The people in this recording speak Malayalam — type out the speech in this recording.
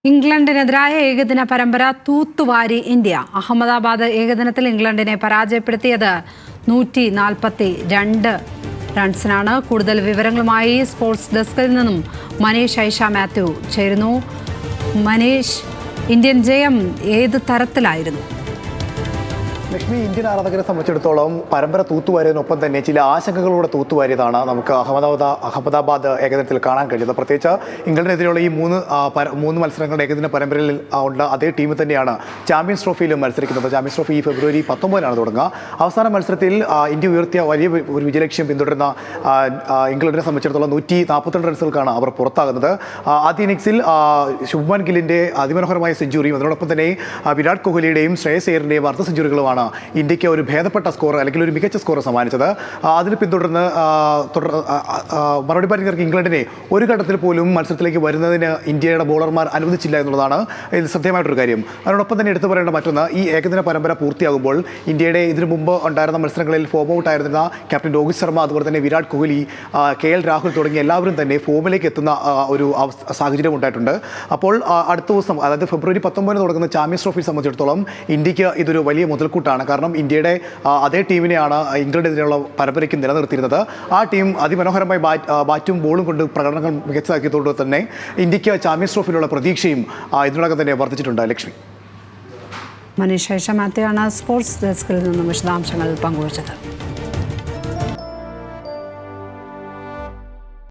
ഇംഗ്ലണ്ടിനെതിരായ ഏകദിന പരമ്പര തൂത്തുവാരി ഇന്ത്യ. അഹമ്മദാബാദ് ഏകദിനത്തിൽ ഇംഗ്ലണ്ടിനെ പരാജയപ്പെടുത്തിയത് 142 റൺസിനാണ്. കൂടുതൽ വിവരങ്ങളുമായി സ്പോർട്സ് ഡെസ്കിൽ നിന്നും മനീഷ് ഐഷ മാത്യു ചേരുന്നു. മനീഷ്, ഇന്ത്യൻ ജയം ഏത് തരത്തിലായിരുന്നു? ലക്ഷ്മി, ഇന്ത്യൻ ആരാധകരെ സംബന്ധിച്ചിടത്തോളം പരമ്പര തൂത്തുവാരിയതിനൊപ്പം തന്നെ ചില ആശങ്കകളോടെ തൂത്തുവാരിയതാണ് നമുക്ക് അഹമ്മദാബാദ് ഏകദിനത്തിൽ കാണാൻ കഴിഞ്ഞത്. പ്രത്യേകിച്ച് ഇംഗ്ലണ്ടിനെതിരെയുള്ള ഈ മൂന്ന് മത്സരങ്ങളുടെ ഏകദിന പരമ്പരയിൽ ഉള്ള അതേ ടീമിൽ തന്നെയാണ് ചാമ്പ്യൻസ് ട്രോഫിയിലും മത്സരിക്കുന്നത്. ചാമ്പ്യൻസ് ട്രോഫി ഈ ഫെബ്രുവരി 19 തുടങ്ങുക. അവസാന മത്സരത്തിൽ ഇന്ത്യ ഉയർത്തിയ വലിയ ഒരു വിജയലക്ഷ്യം പിന്തുടരുന്ന ഇംഗ്ലണ്ടിനെ സംബന്ധിച്ചിടത്തോളം 142 റൺസുകൾക്കാണ് അവർ പുറത്താകുന്നത്. ആദ്യ ഇന്നിംഗ്സിൽ ശുഭ്മാൻ ഗില്ലിൻ്റെ അതിമനോഹരമായ സെഞ്ചുറിയും അതോടൊപ്പം തന്നെ വിരാട് കോഹ്ലിയുടെയും ശ്രേയസ് അയ്യറിൻ്റെയും അർദ്ധ സെഞ്ചുറികളുമാണ് ഇന്ത്യക്ക് ഒരു ഭേദപ്പെട്ട സ്കോർ അല്ലെങ്കിൽ ഒരു മികച്ച സ്കോർ സമ്മാനിച്ചത്. അതിന് പിന്തുടർന്ന് മറുപടി ബാറ്റിംഗ് ഇംഗ്ലണ്ടിനെ ഒരു ഘട്ടത്തിൽ പോലും മത്സരത്തിലേക്ക് വരുന്നതിന് ഇന്ത്യയുടെ ബോളർമാർ അനുവദിച്ചില്ല എന്നുള്ളതാണ് ഇതിൽ ശ്രദ്ധേയമായിട്ടൊരു കാര്യം. അതിനോടൊപ്പം തന്നെ എടുത്തു പറയേണ്ട മറ്റൊന്ന്, ഈ ഏകദിന പരമ്പര പൂർത്തിയാകുമ്പോൾ ഇന്ത്യയുടെ ഇതിനു മുമ്പ് ഉണ്ടായിരുന്ന മത്സരങ്ങളിൽ ഫോം ഔട്ട് ആയിരുന്ന ക്യാപ്റ്റൻ രോഹിത് ശർമ്മ, അതുപോലെ തന്നെ വിരാട് കോഹ്ലി, KL രാഹുൽ തുടങ്ങിയ എല്ലാവരും തന്നെ ഫോമിലേക്ക് എത്തുന്ന ഒരു സാഹചര്യം ഉണ്ടായിട്ടുണ്ട്. അപ്പോൾ അടുത്ത ദിവസം, അതായത് ഫെബ്രുവരി 19 തുടങ്ങുന്ന ചാമ്പ്യൻസ് ട്രോഫിയെ സംബന്ധിച്ചിടത്തോളം ഇന്ത്യക്ക് ഇതൊരു വലിയ മുതൽക്കൂട്ടാണ്. കാരണം ഇന്ത്യയുടെ അതേ ടീമിനെയാണ് ഇംഗ്ലണ്ടിനെതിരെയുള്ള പരമ്പരയ്ക്ക് നിലനിർത്തിയിരുന്നത്. ആ ടീം അതിമനോഹരമായി ബാറ്റും ബോളും കൊണ്ട് പ്രകടനങ്ങൾ മികച്ചതാക്കിയതോടെ തന്നെ ഇന്ത്യക്ക് ചാമ്പ്യൻസ് ട്രോഫിയിലുള്ള പ്രതീക്ഷയും ഇതിനോടകം തന്നെ വർദ്ധിച്ചിട്ടുണ്ട്. ലക്ഷ്മി, മനീഷ് ഐഷ മാത്യു ആണ് സ്പോർട്സ് ഡെസ്കിൽ നിന്നും വിശദാംശങ്ങൾ പങ്കുവച്ചത്.